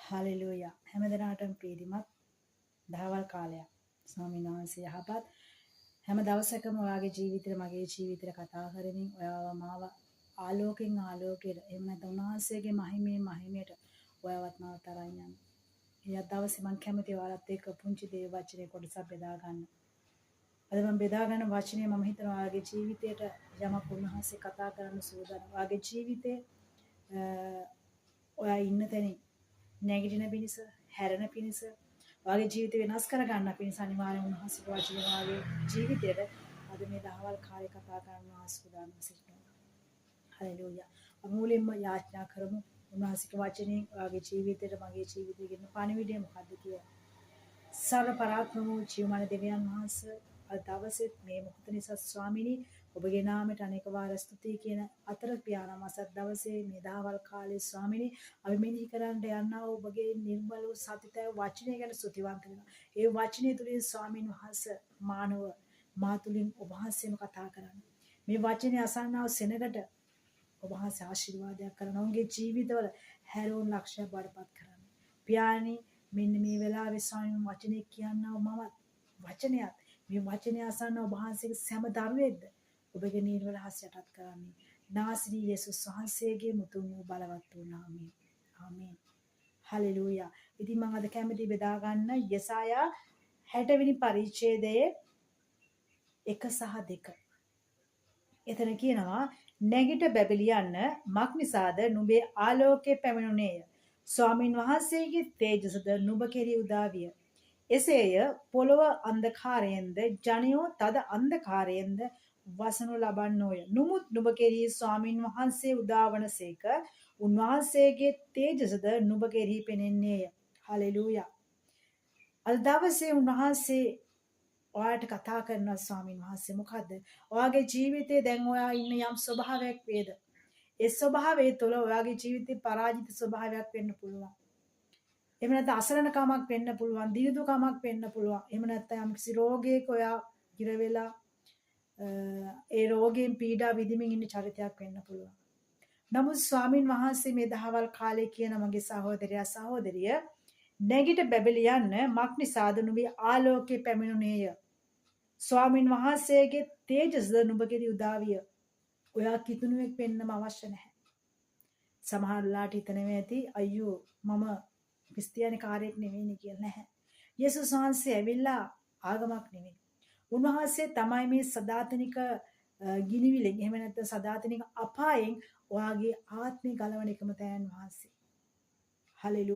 Hallelujah. හැමදෙනාටම ප්‍රීතිමත් දහවල් කාලයක්. ස්වාමීන් වහන්සේ යහපත් හැම දවසකම ඔයාගේ ජීවිතේ මගේ ජීවිතේ කතා කරමින් ඔයාව මාව ආලෝකයට එහෙම නැත්නම් උන්වහන්සේගේ මහිමයට ඔයාවත් මාව තරන් යන්න. ඊයත් දවසේ මම කැමති ඔයාලත් එක්ක පුංචි දේ වචනේ කොටසක් බෙදා ගන්න. අද මම බෙදා ගන්න වචනේ මම හිතනවා ඔයාගේ ජීවිතයට යමක් උන්වහන්සේ කතා කරන්න සූදානම්. ඔයාගේ ජීවිතේ ඔයා ඉන්න තැනින් නැගිටින පිණිස, හැරෙන පිණිස, ඔයාගේ ජීවිතය වෙනස් කර ගන්න පිණිස අනිවාර්යෙන් උන්වහන්සේගේ වචනේ ඔයාගේ ජීවිතයට අද මේ දහවල් කාලේ කතා කරන්න සූදානම් සිටිනවා. හලෙලූයා. අමුලින්ම යාඥා කරමු. උන්වහන්සේගේ වචනේ ඔයාගේ ජීවිතයට මගේ ජීවිතයට ගෙන පණිවිඩය මොකද්ද කියලා. සර්ව පරාක්‍රම වූ ජීවමාන දෙවියන් වහන්සේ අද දවසෙත් මේ මොහොත නිසා ස්වාමිනී ඔබගේ නාමයට අනේක වාර ස්තුතියි කියන අතර පියාණන් අසත් දවසේ මේ දහවල් කාලේ ස්වාමිනී අපි මෙනෙහි කරන්න යන්නා ඔබගේ නිර්මල වූ සතිතය වචනය ගැන ස්තුතිවන්ත වෙනවා. ඒ වචනය තුලින් ස්වාමින් වහන්සේ මානව මා තුලින් ඔබ වහන්සේම කතා කරන්න. මේ වචනේ අසන්නා සෙනගට ඔබ වහන්සේ ආශිර්වාදයක් කරන ඔවුන්ගේ ජීවිතවල හැරවුම් ලක්ෂයක් බඩපත් කරන්න. පියාණනි මෙන්න මේ වෙලාවේ ස්වාමීන් වචනේ කියනවා මම වචනයත් මේ වචනය අසන්න ඔබ වහන්සේගේ සෑම දරුවෙක්ද ඔබගේ නිර්වල හස්යටත් කරන්නේ. නාසී යේසුස් වහන්සේගේ මුතුන් වූ බලවත් වූ නාමයෙන්. ආමේන්. හලෙලූයා. ඉතින් මම අද කැමති බෙදා ගන්න යෙසායා 60 වෙනි පරිච්ඡේදයේ 1 සහ 2. එතන කියනවා නැගිට බැබලියන්න මක් නිසාද නුඹේ ආලෝකයේ පැමිණුනේය. ස්වාමින් වහන්සේගේ තේජසද නුඹ කෙරෙහි උදා විය. එසේය පොළොව අන්ධකාරයෙන්ද ජනයෝ තද අන්ධකාරයෙන්ද වසනු ලබන්නෝය. නුමුත් නුඹ කෙරෙහි ස්වාමින් වහන්සේ උදාවනසේක උන්වහන්සේගේ තේජසද නුඹ කෙරෙහි පෙනෙන්නේය. හලෙලූයා. අද දවසේ උන්වහන්සේ ඔයාලට කතා කරනවා ස්වාමින් වහන්සේ මොකද්ද? ඔයාගේ ජීවිතේ දැන් ඔයා ඉන්න යම් ස්වභාවයක් වේද? ඒ ස්වභාවය තුළ ඔයාගේ ජීවිතේ පරාජිත ස්වභාවයක් වෙන්න පුළුවන්. එහෙම නැත්නම් අසරණකමක් වෙන්න පුළුවන්, දියුදුකමක් වෙන්න පුළුවන්. එහෙම නැත්නම් යම්කිසි රෝගයක ඔයා ඉර වෙලා ඒ රෝගයෙන් පීඩා විඳින්මින් ඉන්න චරිතයක් වෙන්න පුළුවන්. නමුත් ස්වාමින් වහන්සේ මේ දහවල් කාලේ කියන මගේ සහෝදරයා සහෝදරිය නැගිට බැබලියන්න මක් නිසාද නුඹේ ආලෝකයේ පැමිණුනේය. ස්වාමින් වහන්සේගේ තේජසද නුඹ කෙරෙහි උදා විය. ඔයා කිතුණුවෙක් වෙන්නම අවශ්‍ය නැහැ. සමහරලාට හිතනවා ඇති අයියෝ මම ක්‍රිස්තියානි කාර්යයක් නෙවෙයිනේ කියලා නැහැ. යේසුස් වහන්සේ ඇවිල්ලා ආගමක් නෙවෙයි. උන්වහන්සේ තමයි මේ සදාතනික ගිනිවිලෙන් එහෙම නැත්නම් සදාතනික අපායෙන් ඔයාගේ ආත්මය ගලවන එකම තෑන් වහන්සේ. හලෙලූයා.